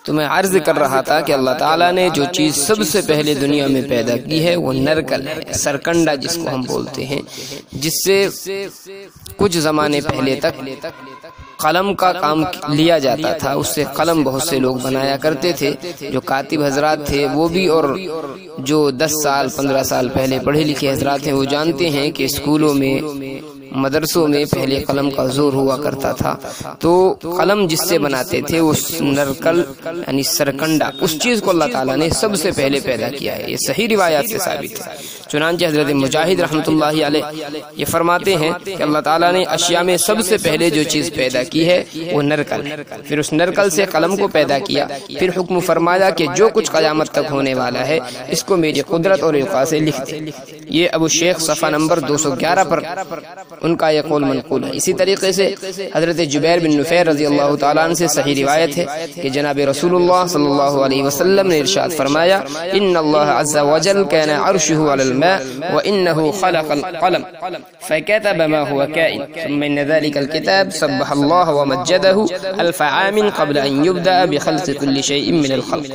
تو میں عرض کر رہا تھا کہ اللہ تعالیٰ نے جو چیز سب سے پہلے دنیا میں پیدا کی ہے وہ نرکل ہے، سرکنڈا جس کو ہم بولتے ہیں، جس سے کچھ زمانے پہلے تک قلم کا کام لیا جاتا تھا۔ اس سے قلم بہت سے لوگ بنایا کرتے تھے، جو کاتب حضرات تھے وہ بھی، اور جو 10 سال 15 سال پہلے پڑھے لکھے حضرات ہیں وہ جانتے ہیں کہ اسکولوں میں مدرسوں میں پہلے قلم کا زور ہوا کرتا تھا، تو قلم جس سے بناتے تھے وہ نرکل یعنی سرکنڈا، اس چیز کو اللہ تعالیٰ نے سب سے پہلے پیدا کیا ہے۔ یہ صحیح روایات سے ثابت ہے۔ چنانچہ حضرت مجاہد رحمۃ اللہ علیہ یہ فرماتے ہیں کہ اللہ تعالیٰ نے اشیاء میں سب سے پہلے جو چیز پیدا کی ہے وہ نرکل، پھر اس نرکل سے قلم کو پیدا کیا، پھر حکم فرمایا کہ جو کچھ قیامت تک ہونے والا ہے اس کو میری قدرت اور القاء سے لکھ دے۔ یہ ابو شیخ صفحہ نمبر 211 پر ان کا یہ قول منقول ہے۔ اسی طریقے سے حضرت جبیر بن نفیر رضی اللہ تعالیٰ عنہ سے صحیح روایت ہے کہ جناب رسول اللہ صلی اللہ علیہ وسلم نے ارشاد فرمایا، ان اللہ عز وجل کان عرشہ علی الماء وانہ خلق القلم فكتب ما هو كائن ثم ان ذلك الكتاب سبح الله ومجده الف عام قبل ان يبدأ بخلق كل شيء من الخلق۔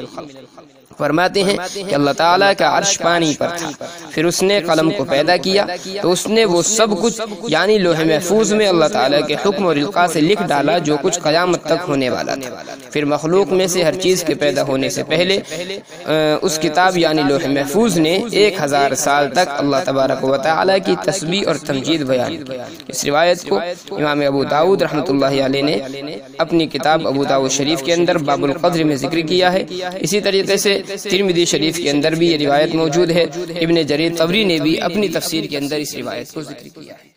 فرماتے ہیں کہ اللہ تعالیٰ کا عرش پانی پر تھا، پھر اس نے قلم کو پیدا کیا تو اس نے وہ سب کچھ یعنی لوح محفوظ میں اللہ تعالیٰ کے حکم اور القاء سے لکھ ڈالا جو کچھ قیامت تک ہونے والا تھا۔ پھر مخلوق میں سے ہر چیز کے پیدا ہونے سے پہلے اس کتاب یعنی لوح محفوظ نے 1000 سال تک اللہ تبارک و تعالیٰ کی تسبیح اور تمجید بیان کی۔ اس روایت کو امام ابو داؤد رحمۃ اللہ علیہ نے اپنی کتاب ابو داؤد شریف کے اندر باب القدر میں ذکر کیا ہے۔ اسی طریقے سے ترمذی شریف کے اندر بھی یہ روایت موجود ہے۔ ابن جریر طبری نے بھی اپنی تفسیر کے اندر اس روایت کو ذکر کیا ہے۔